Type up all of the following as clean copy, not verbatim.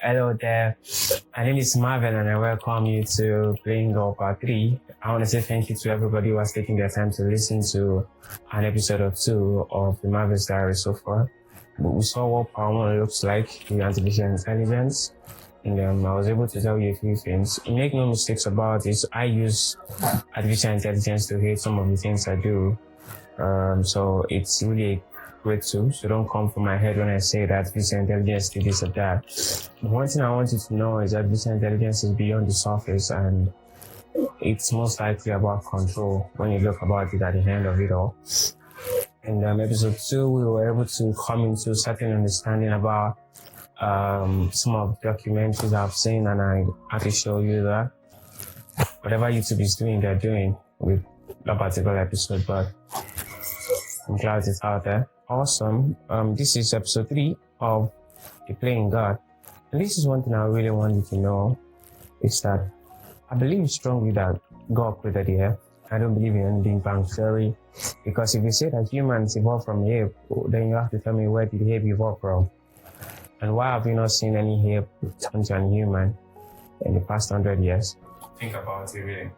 Hello there. My name is Marvin and I welcome you to Playing Golf Part 3. I want to say thank you to everybody who has taken their time to listen to an episode or two of the Marvin's Diary so far. We saw what Power 1 looks like with artificial intelligence, and I was able to tell you a few things. Make no mistakes about it, I use artificial intelligence to hate some of the things I do. So it's really a great tool. So don't come from my head when I say that artificial intelligence did this or that. But one thing I want you to know is that artificial intelligence is beyond the surface, and it's most likely about control when you look about it at the end of it all. In episode 2, we were able to come into certain understanding about some of the documentaries I've seen, and I had to show you that whatever YouTube is doing, they're doing with that particular episode, but I'm glad it's out there. Awesome. This is episode 3 of The Playing God. And this is one thing I really want you to know, is that I believe strongly that God created the earth. I don't believe in any Big Bang theory, because if you say that humans evolved from ape, then you have to tell me, where did ape evolve from? And why have you not seen any ape turn to an human in the past 100 years? Think about it, really.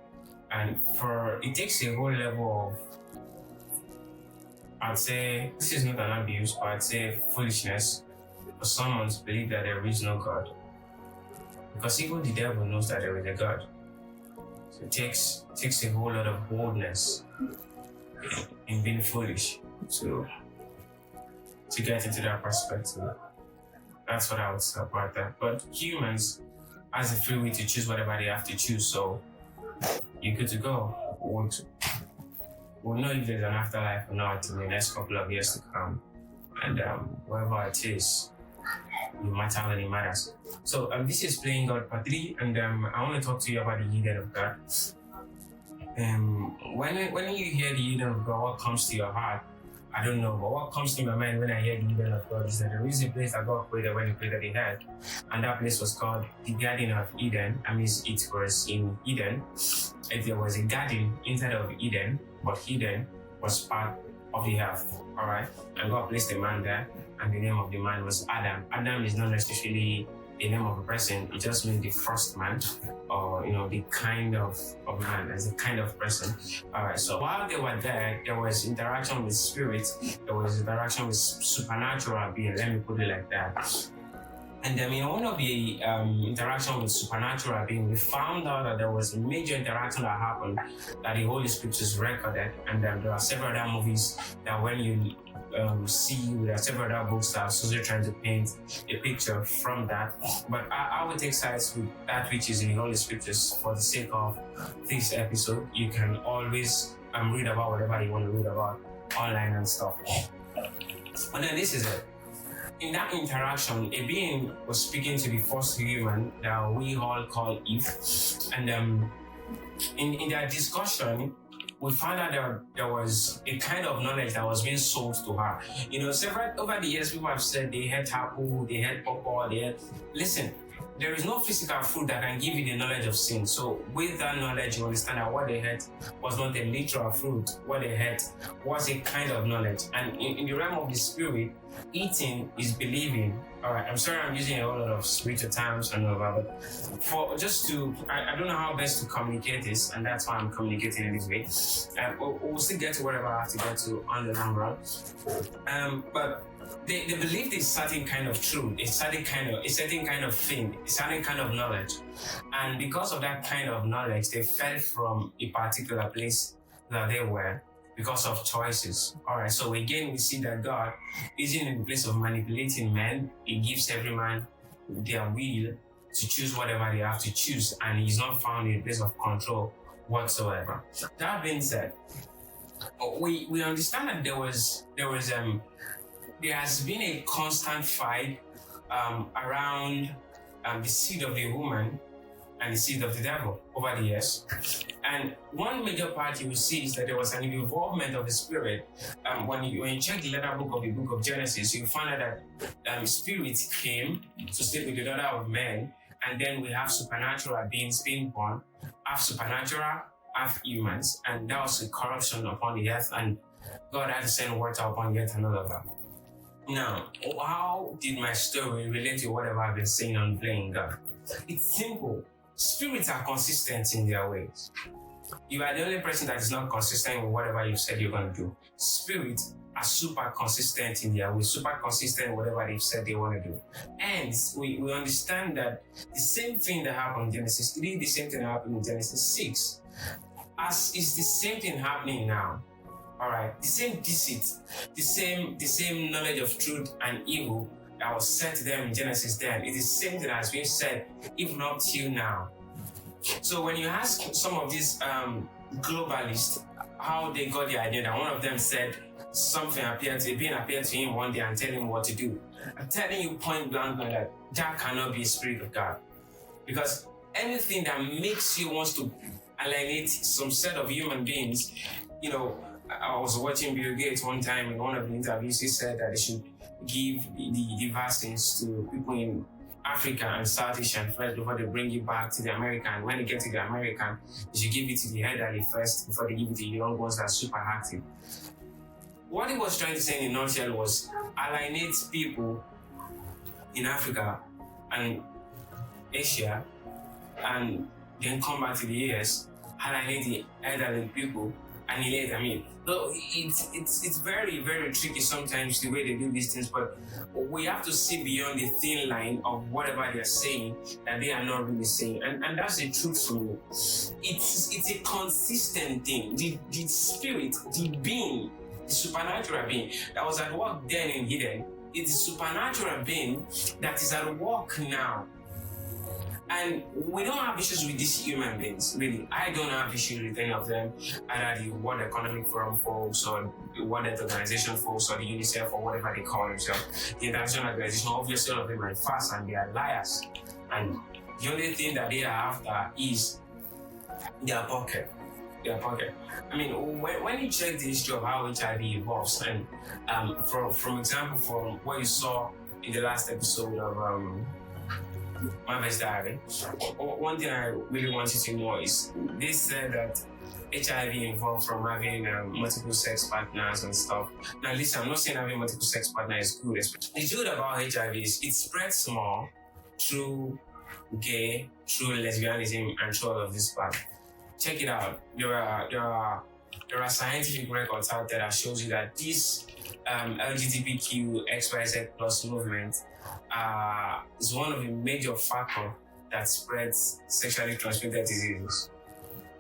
And it takes a whole level of, I'd say, this is not an abuse, but I'd say foolishness for someone to believe that there is no God. Because even the devil knows that there is a God. So it takes a whole lot of boldness in being foolish to get into that perspective. That's what I would say about that. But humans has a free will to choose whatever they have to choose, so you're good to go. We'll know if there's an afterlife or not in the next couple of years to come. And whatever it is, no matter when it matters. So this is Playing God Part 3, and I want to talk to you about the Eden of God. When you hear the Eden of God, what comes to your heart? I don't know, but what comes to my mind when I hear the Eden of God is that there is a place that God created when He created the earth, and that place was called the Garden of Eden. I mean, it was in Eden. There was a garden inside of Eden, but Eden was part of the earth. All right, and God placed a man there, and the name of the man was Adam. Adam is not necessarily the name of a person; it just means the first man, or the kind of man, as a kind of person. All right. So while they were there was interaction with spirits, there was interaction with supernatural being. Let me put it like that. And then in one of the interaction with supernatural being, we found out that there was a major interaction that happened that the Holy Scriptures recorded, and there are several other movies that when you see, there are several other books that are also trying to paint a picture from that. But I will take sides with that which is in the Holy Scriptures for the sake of this episode. You can always read about whatever you want to read about online and stuff. And then this is it. In that interaction, a being was speaking to the first human that we all call Eve, and in their discussion, we found out that there was a kind of knowledge that was being sold to her. Several over the years, people have said they had apple, they had pawpaw, listen. There is no physical fruit that can give you the knowledge of sin. So with that knowledge, you understand that what they had was not a literal fruit. What they had was a kind of knowledge. And in the realm of the spirit, eating is believing. All right, I'm sorry I'm using a whole lot of spiritual terms and all that, but I don't know how best to communicate this, and that's why I'm communicating in this way. We'll still get to whatever I have to get to on the long run. But they believed a certain kind of truth, a certain kind of thing, a certain kind of knowledge. And because of that kind of knowledge, they fell from a particular place that they were because of choices. All right, so again, we see that God isn't in the place of manipulating men. He gives every man their will to choose whatever they have to choose, and He's not found in a place of control whatsoever. That being said, we understand that there has been a constant fight around the seed of the woman and the seed of the devil over the years. And one major part you will see is that there was an involvement of the spirit. When you check the letter book of the book of Genesis, you find out that spirits came to sleep with the daughter of men, and then we have supernatural beings being born, half supernatural, half humans, and that was a corruption upon the earth, and God had to send water upon the earth and all of that. Now, how did my story relate to whatever I've been saying on playing God? It's simple. Spirits are consistent in their ways. You are the only person that is not consistent with whatever you said you're going to do. Spirits are super consistent in their way, super consistent in whatever they've said they want to do. And we understand that the same thing that happened in Genesis 3, the same thing that happened in Genesis 6, as is the same thing happening now. All right, the same deceit, the same knowledge of truth and evil that was said to them in Genesis then, it is the same thing that has been said even up till now. So when you ask some of these globalists how they got the idea that one of them said something appeared to him one day and tell him what to do, I'm telling you point blank that that cannot be a spirit of God. Because anything that makes you want to alienate some set of human beings, I was watching Bill Gates one time in one of the interviews. He said that they should give the vaccines to people in Africa and South Asia first before they bring it back to the American. When they get to the American, they should give it to the elderly first before they give it to the young ones that are super active. What he was trying to say in a nutshell was alienate people in Africa and Asia and then come back to the US, alienate the elderly people. So it's very, very tricky sometimes the way they do these things, but we have to see beyond the thin line of whatever they're saying that they are not really saying. And that's the truth for me. It's a consistent thing. The spirit, the being, the supernatural being that was at work then in Eden, it's the supernatural being that is at work now. And we don't have issues with these human beings, really. I don't have issues with any of them, either the World Economic Forum folks or the World Health Organization folks or the UNICEF or whatever they call themselves. The international organization, obviously all of them are fast and they are liars. And the only thing that they are after is their pocket. I mean, when you check the history of how HIV evolves, and from example, from what you saw in the last episode of Marvel's Diary, one thing I really want you to know is they said that HIV evolved from having multiple sex partners and stuff. Now listen, I'm not saying having multiple sex partners is good. The truth about HIV is it spreads more through gay, through lesbianism, and through all of this part. Check it out. There are scientific records out there that shows you that this LGBTQ XYZ plus movement is one of the major factors that spreads sexually transmitted diseases.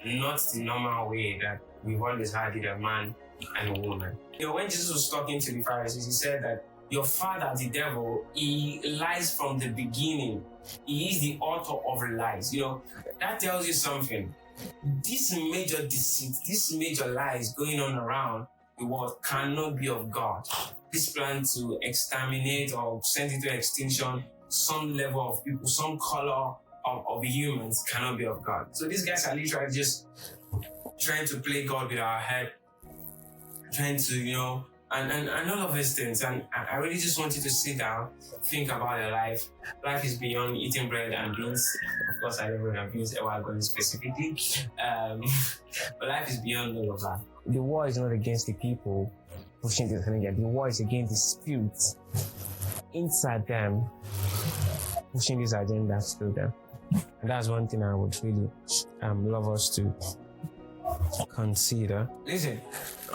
Not the normal way that we've always had it, a man and a woman. When Jesus was talking to the Pharisees, he said that your father, the devil, he lies from the beginning. He is the author of lies. That tells you something. This major deceit, this major lies going on around the world cannot be of God. This plan to exterminate or send into extinction some level of people, some color of humans cannot be of God. So these guys are literally just trying to play God with our head, trying to, and all of these things. And I really just want you to sit down, think about your life. Life is beyond eating bread and beans. Of course, I don't really abuse going specifically. But life is beyond all of that. The war is not against the people pushing this agenda. The war is against the spirits inside them pushing these agendas through them. And that's one thing I would really love us to consider. Listen,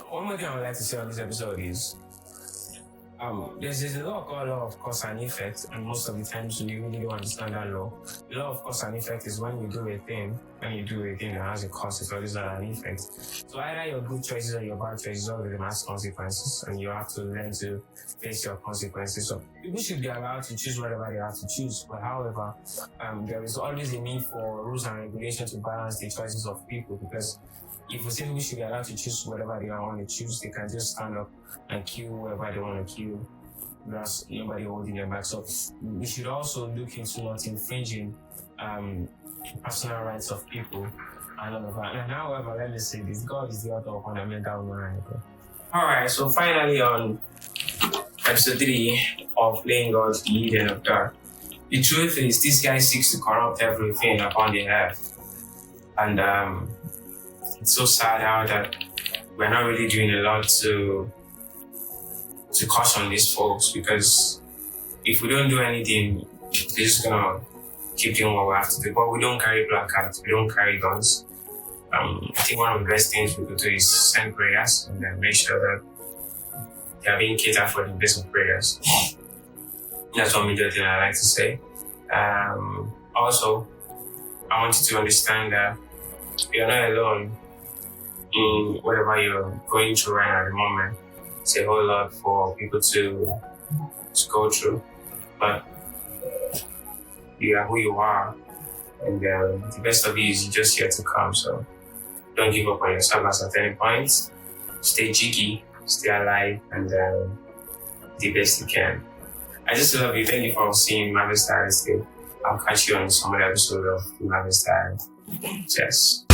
one more thing I would like to say on this episode is there's a law called law of cause and effect, and most of the times we really don't understand that law. The law of cause and effect is when you do a thing that has a cause, it's always an effect. So either your good choices or your bad choices, all of them has consequences, and you have to learn to face your consequences. So people should be allowed to choose whatever they have to choose. But however, there is always a need for rules and regulations to balance the choices of people, because if we say people should be allowed to choose whatever they want to choose, they can just stand up and kill whoever they want to kill. There's nobody holding them back. So we should also look into not infringing personal rights of people and all of that. And however, let me say this, God is the author of fundamental mind. Alright, so finally on episode 3 of Playing God's Eden of God. The truth is, this guy seeks to corrupt everything upon the earth. And it's so sad how that we're not really doing a lot to to caution these folks, because if we don't do anything, they're just gonna keep doing what we have to do. But we don't carry placards, we don't carry guns. I think one of the best things we could do is send prayers and then make sure that they are being catered for the base of prayers. That's one major thing I like to say. Also, I want you to understand that you're not alone in whatever you're going through right now at the moment. It's a whole lot for people to go through, but you are who you are, and the best of you is just yet to come. So don't give up on yourself at any point. Stay jiggy, stay alive, and the best you can. I just love you. Thank you for seeing Marvel's Diary today. I'll catch you on some other episode of Marvel's Diary. Cheers.